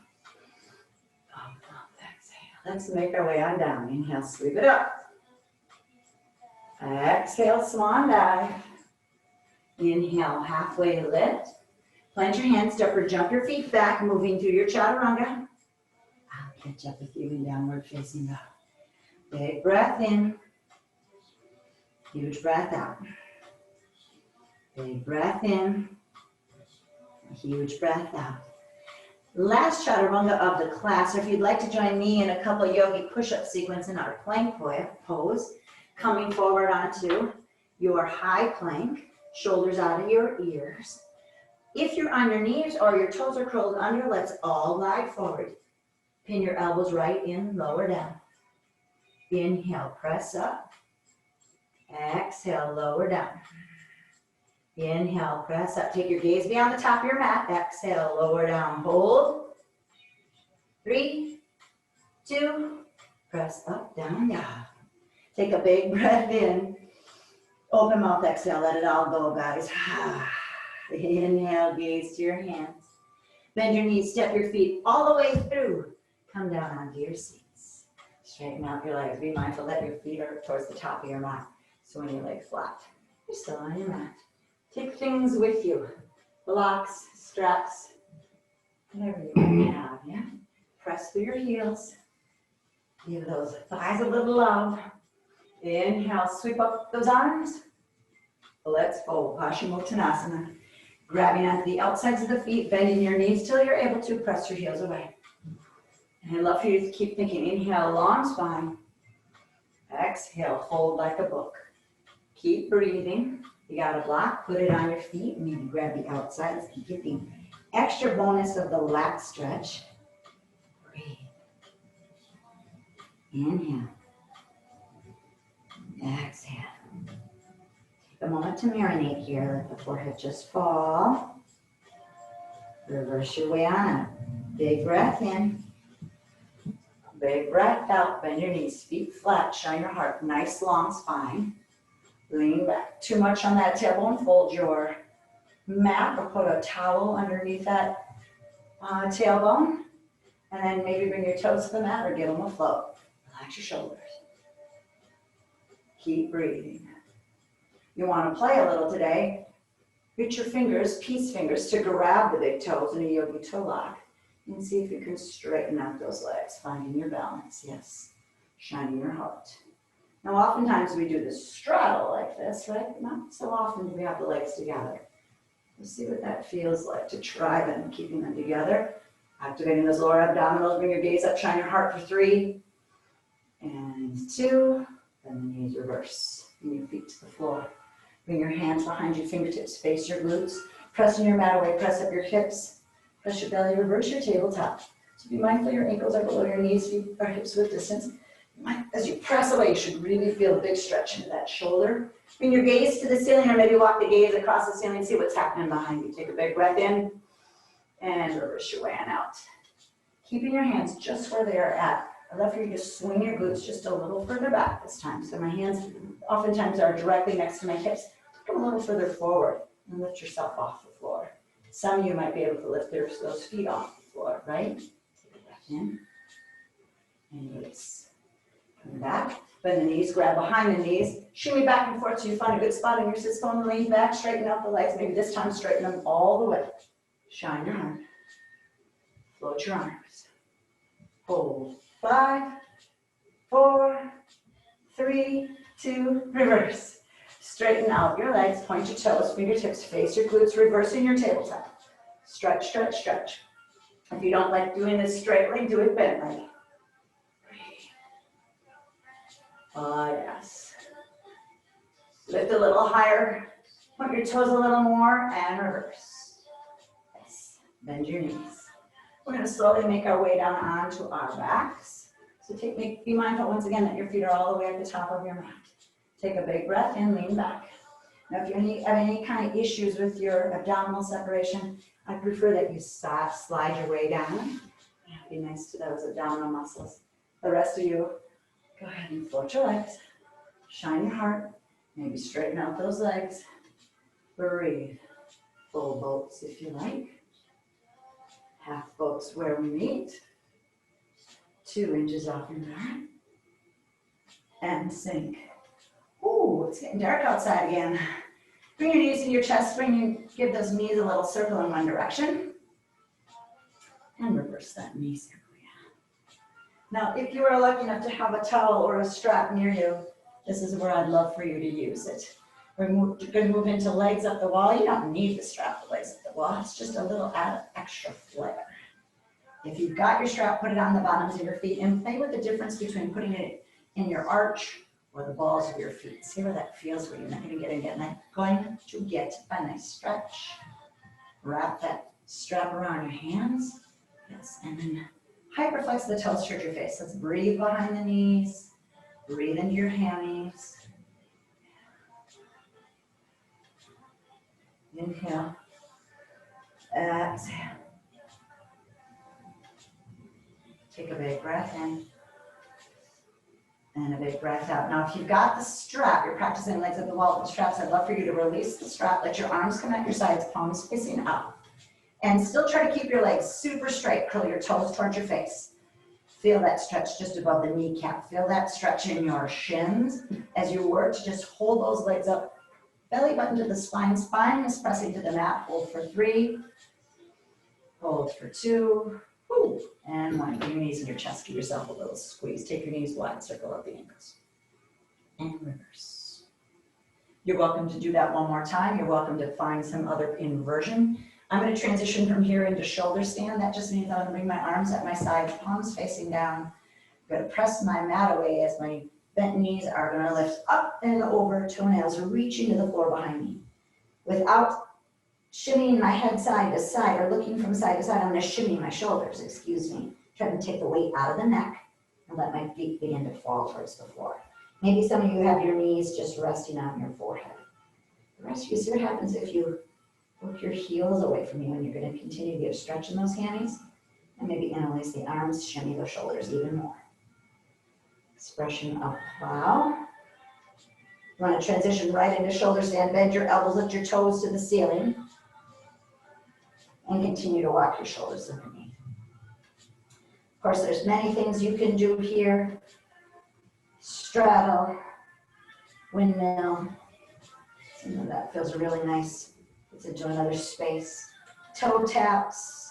Up, exhale. Let's make our way on down. Inhale, sweep it up. Exhale, swan dive. Inhale, halfway lift. Plant your hands up or jump your feet back, moving through your chaturanga. I'll catch up with you in downward facing dog. Big breath in. Huge breath out. Big breath in. Huge breath out. Last chaturanga of the class. If you'd like to join me in a couple yogi push-up sequence in our plank pose, coming forward onto your high plank, shoulders out of your ears. If you're on your knees or your toes are curled under, let's all glide forward. Pin your elbows right in, lower down. Inhale, press up. Exhale, lower down. Inhale, press up. Take your gaze beyond the top of your mat. Exhale, lower down. Hold. 3, 2, press up, down, down. Take a big breath in. Open mouth, exhale. Let it all go, guys. Inhale, gaze to your hands. Bend your knees, step your feet all the way through. Come down onto your seats. Straighten out your legs. Be mindful that your feet are towards the top of your mat. So when your legs flat, you're still on your mat. Take things with you. Blocks, straps, whatever you might have, yeah? Press through your heels. Give those thighs a little love. Inhale, sweep up those arms. Let's fold, Paschimottanasana. Grabbing onto the outsides of the feet, bending your knees till you're able to press your heels away. And I'd love for you to keep thinking. Inhale, long spine. Exhale, fold like a book. Keep breathing. You got a block, put it on your feet. Maybe grab the outsides and get the extra bonus of the lat stretch. Breathe. Inhale. Exhale. Take a moment to marinate here. Let the forehead just fall. Reverse your way on up. Big breath in. Big breath out. Bend your knees, feet flat, shine your heart. Nice long spine. Lean back. Too much on that tailbone. Fold your mat or put a towel underneath that tailbone. And then maybe bring your toes to the mat or give them a float. Relax your shoulders. Keep breathing. You want to play a little today. Reach your fingers, peace fingers, to grab the big toes in a yogi toe lock. And see if you can straighten out those legs, finding your balance, yes. Shining your heart. Now, oftentimes we do this straddle like this, right? Not so often do we have the legs together. Let's see what that feels like to try them, keeping them together. Activating those lower abdominals, bring your gaze up, shine your heart for 3 and 2. Then the knees reverse. Bring your feet to the floor. Bring your hands behind your fingertips, face your glutes. Press on your mat away, press up your hips. Press your belly, reverse your tabletop. So be mindful your ankles are below your knees, feet are hips width distance. As you press away, you should really feel a big stretch into that shoulder. Bring your gaze to the ceiling, or maybe walk the gaze across the ceiling and see what's happening behind you. Take a big breath in and reverse your way on out. Keeping your hands just where they are at. I'd love for you to swing your glutes just a little further back this time. So my hands oftentimes are directly next to my hips. Come a little further forward and lift yourself off the floor. Some of you might be able to lift those feet off the floor, right? Take a breath in and release. Come back, bend the knees, grab behind the knees, shimmy back and forth so you find a good spot in your sit bone, lean back, straighten out the legs. Maybe this time straighten them all the way. Shine your heart. Float your arms. Hold. 5, 4, 3, 2, reverse. Straighten out your legs, point your toes, fingertips face your glutes, reversing your tabletop. Stretch, stretch, stretch. If you don't like doing this straight leg, do it bent leg. Oh, yes. Lift a little higher, point your toes a little more, and reverse. Yes, bend your knees. We're going to slowly make our way down onto our backs. So be mindful once again that your feet are all the way at the top of your mat. Take a big breath and lean back. Now, if you have any kind of issues with your abdominal separation, I prefer that you slide your way down. Be nice to those abdominal muscles. The rest of you, go ahead and float your legs. Shine your heart. Maybe straighten out those legs. Breathe. Full boats if you like. Half boats where we meet. 2 inches off your mat. And sink. Ooh, it's getting dark outside again. Bring your knees to your chest. Give those knees a little circle in one direction. And reverse that knee circle. Now, if you are lucky enough to have a towel or a strap near you, this is where I'd love for you to use it. We're going to move into legs up the wall. You don't need the strap for legs up the wall. It's just a little added extra flair. If you've got your strap, put it on the bottoms of your feet and play with the difference between putting it in your arch or the balls of your feet. See where that feels where you're not going to get in. I'm going to get a nice stretch. Wrap that strap around your hands. Yes, and then hyperflex the toes towards your face. Let's breathe behind the knees. Breathe into your hammies. Inhale. Exhale. Take a big breath in. And a big breath out. Now, if you've got the strap, you're practicing legs at the wall with the straps, I'd love for you to release the strap. Let your arms come at your sides, palms facing up. And still try to keep your legs super straight. Curl your toes towards your face. Feel that stretch just above the kneecap. Feel that stretch in your shins as you work to just hold those legs up. Belly button to the spine. Spine is pressing to the mat. Hold for 3. Hold for 2. Woo. And 1. Bring your knees in your chest. Give yourself a little squeeze. Take your knees wide. Circle up the ankles. And reverse. You're welcome to do that one more time. You're welcome to find some other inversion. I'm going to transition from here into shoulder stand. That just means I'm going to bring my arms at my sides, palms facing down. I'm going to press my mat away as my bent knees are going to lift up and over, toenails reaching to the floor behind me. Without shimmying my head side to side or looking from side to side, I'm going to shimmy my shoulders, excuse me. Try to take the weight out of the neck and let my feet begin to fall towards the floor. Maybe some of you have your knees just resting on your forehead. The rest of you, see what happens if you work your heels away from you, and you're going to continue to get a stretch in those hammies. And maybe interlace the arms, shimmy the shoulders even more. Expression of plow. You want to transition right into shoulder stand. Bend your elbows, lift your toes to the ceiling. And continue to walk your shoulders underneath. Of course, there's many things you can do here. Straddle, windmill. Some of that feels really nice. Gets into another space. Toe taps.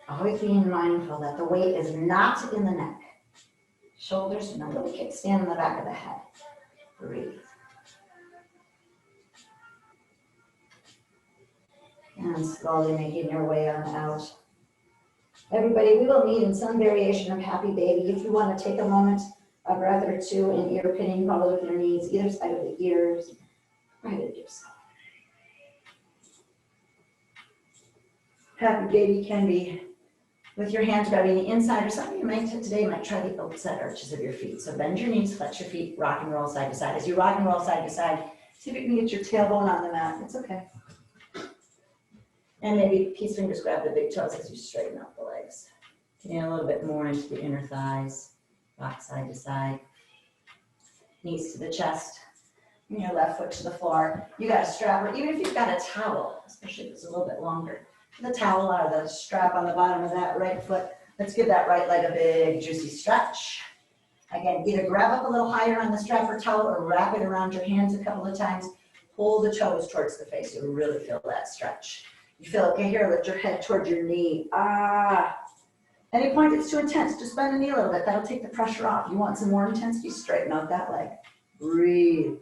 Always being mindful that the weight is not in the neck. Shoulders, remember the kickstand in the back of the head. Breathe. And slowly making your way on out. Everybody, we will meet in some variation of happy baby. If you want to take a moment, a breath or two in ear pinning, probably with your knees, either side of the ears. Try to do so. Happy baby can be with your hands grabbing the inside, or something you might today might try the outside arches of your feet. So bend your knees, flex your feet, rock and roll side to side. As you rock and roll side to side, see if you can get your tailbone on the mat. It's okay. And maybe peace fingers grab the big toes as you straighten out the legs. Getting a little bit more into the inner thighs. Rock side to side. Knees to the chest. And your left foot to the floor. You got a strap, or even if you've got a towel, especially if it's a little bit longer. The towel or the strap on the bottom of that right foot. Let's give that right leg a big juicy stretch. Again, either grab up a little higher on the strap or towel, or wrap it around your hands a couple of times. Pull the toes towards the face. You'll really feel that stretch. You feel okay here, lift your head towards your knee. Ah. Any point it's too intense, just bend the knee a little bit. That'll take the pressure off. You want some more intensity, straighten out that leg. Breathe.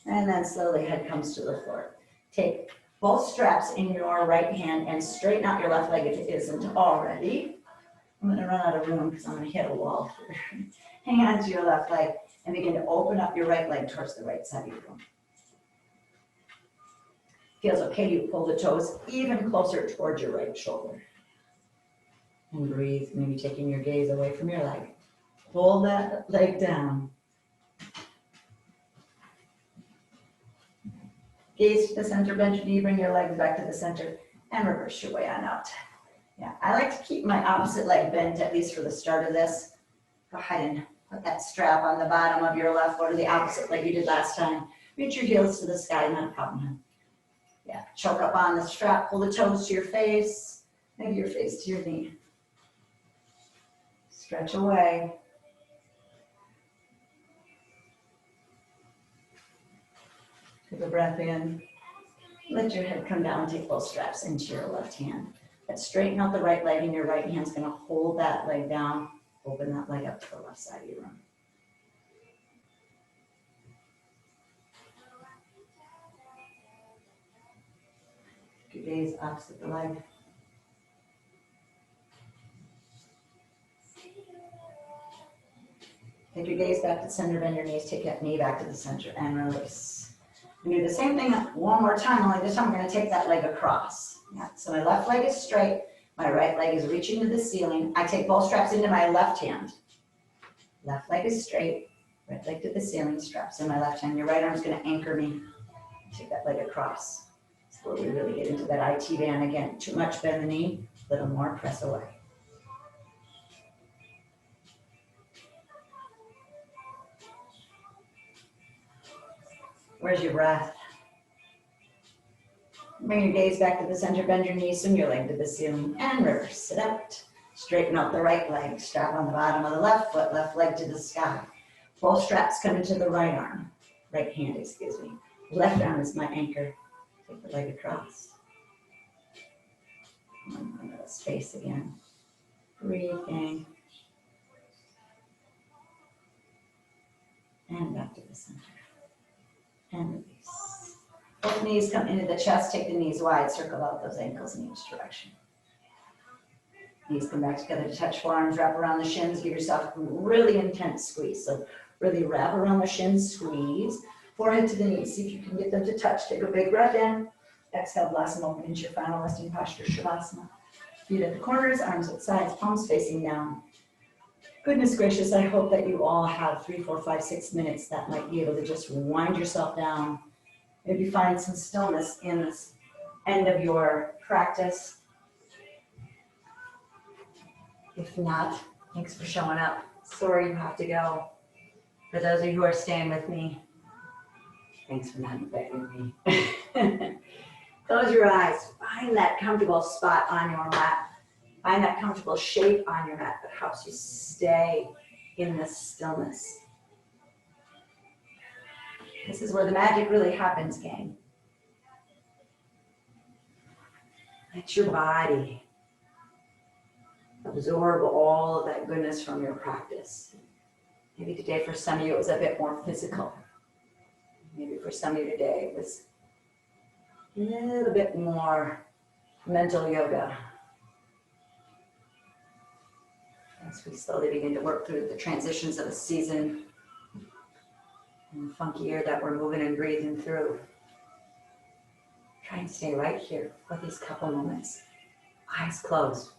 And then slowly head comes to the floor. Take both straps in your right hand and straighten out your left leg if it isn't already. I'm going to run out of room because I'm going to hit a wall here. Hang on to your left leg and begin to open up your right leg towards the right side of your room. Feels okay, you pull the toes even closer towards your right shoulder. And breathe, maybe taking your gaze away from your leg. Pull that leg down. Gaze to the center, bend your knee, bring your legs back to the center, and reverse your way on out. Yeah, I like to keep my opposite leg bent, at least for the start of this. Go ahead and put that strap on the bottom of your left foot, or the opposite like you did last time. Reach your heels to the sky, not a problem. Yeah, choke up on the strap, pull the toes to your face, maybe your face to your knee. Stretch away. Take a breath in. Let your head come down and take both straps into your left hand. But straighten out the right leg, and your right hand's going to hold that leg down. Open that leg up to the left side of your room. Your gaze opposite the leg. Take your gaze back to the center, bend your knees, take that knee back to the center, and release. And do the same thing one more time, only this time I'm going to take that leg across. Yeah, so my left leg is straight, my right leg is reaching to the ceiling. I take both straps into my left hand. Left leg is straight, right leg to the ceiling, straps in my left hand. Your right arm is going to anchor me. Take that leg across. So we really get into that IT band again. Too much, bend the knee, a little more, press away. Where's your breath? Bring your gaze back to the center, bend your knees, swing your leg to the ceiling, and reverse it out. Straighten out the right leg, strap on the bottom of the left foot, left leg to the sky. Both straps come into the right arm, right hand, excuse me. Left arm is my anchor. Take the leg across. And space again. Breathing. And back to the center. And release. Both knees come into the chest, take the knees wide, circle out those ankles in each direction. Knees come back together to touch forearms, wrap around the shins, give yourself a really intense squeeze. So really wrap around the shins, squeeze, forehead to the knees. See if you can get them to touch. Take a big breath in. Exhale, blossom open into your final resting posture, Shavasana. Feet at the corners, arms at sides, palms facing down. Goodness gracious, I hope that you all have 3, 4, 5, 6 minutes that might be able to just wind yourself down. Maybe find some stillness in this end of your practice. If not, thanks for showing up. Sorry you have to go. For those of you who are staying with me, thanks for not begging me. Close your eyes. Find that comfortable spot on your mat. Find that comfortable shape on your mat that helps you stay in this stillness. This is where the magic really happens, gang. Let your body absorb all of that goodness from your practice. Maybe today for some of you it was a bit more physical. Maybe for some of you today it was a little bit more mental yoga. As we slowly begin to work through the transitions of the season and the funky air that we're moving and breathing through. Try and stay right here for these couple moments. Eyes closed,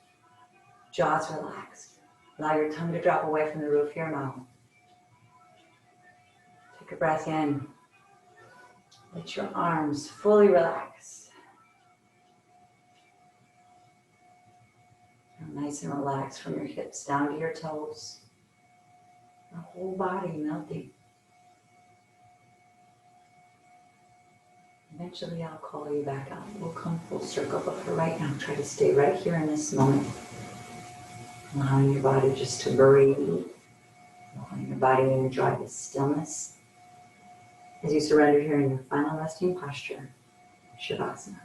jaws relaxed. Allow your tongue to drop away from the roof of your mouth. Take a breath in. Let your arms fully relax. Nice and relaxed from your hips down to your toes. The whole body melting. Eventually I'll call you back out. We'll come full circle, but for right now, try to stay right here in this moment. Allowing your body just to breathe. Allowing your body to enjoy the stillness. As you surrender here in your final resting posture, Shavasana.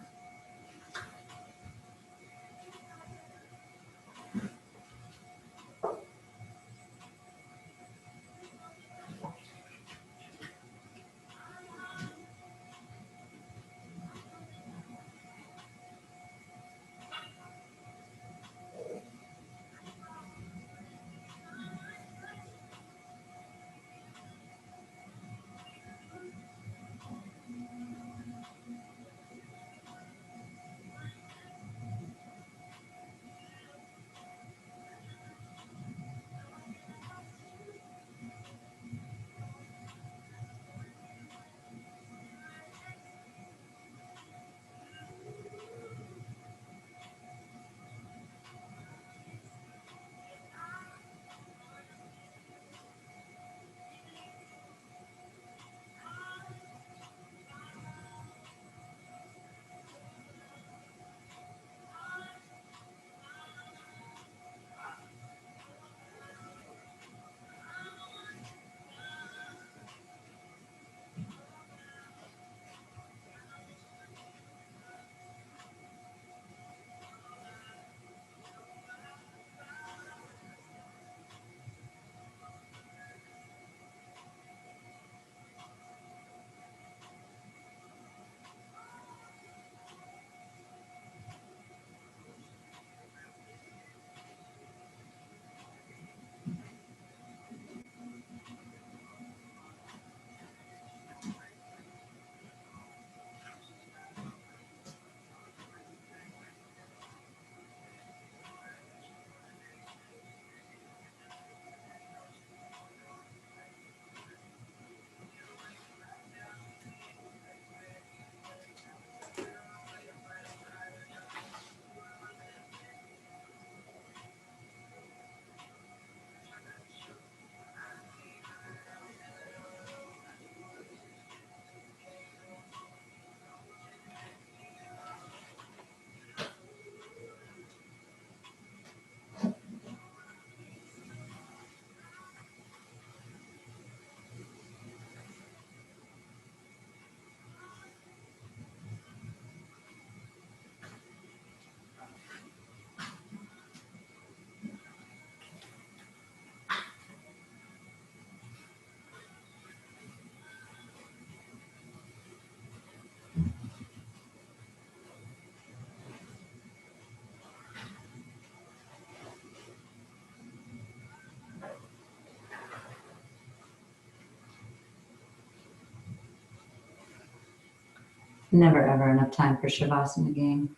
Never ever enough time for Shavasana game.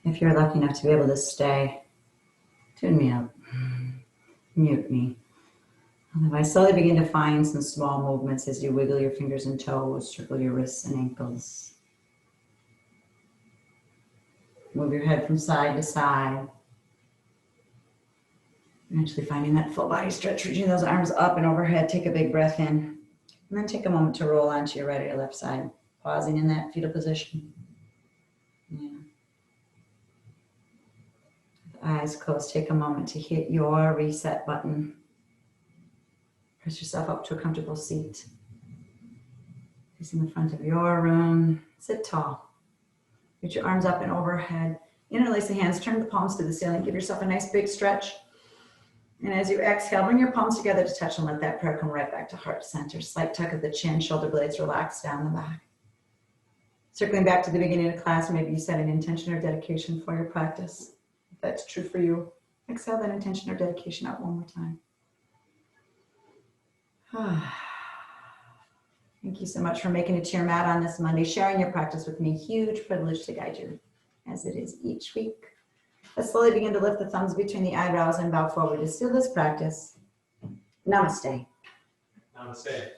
If you're lucky enough to be able to stay, tune me out, mute me. Otherwise, slowly begin to find some small movements as you wiggle your fingers and toes, circle your wrists and ankles. Move your head from side to side. Eventually finding that full body stretch, reaching those arms up and overhead. Take a big breath in. And then take a moment to roll onto your right or your left side, pausing in that fetal position. Yeah. With eyes closed, take a moment to hit your reset button. Press yourself up to a comfortable seat. Facing the front of your room. Sit tall. Reach your arms up and overhead. Interlace the hands, turn the palms to the ceiling. Give yourself a nice big stretch. And as you exhale, bring your palms together to touch and let that prayer come right back to heart center. Slight tuck of the chin, shoulder blades relax down the back. Circling back to the beginning of class, maybe you set an intention or dedication for your practice. If that's true for you, exhale that intention or dedication out one more time. Thank you so much for making it to your mat on this Monday, sharing your practice with me. Huge privilege to guide you, as it is each week. Let's slowly begin to lift the thumbs between the eyebrows and bow forward to seal this practice. Namaste. Namaste.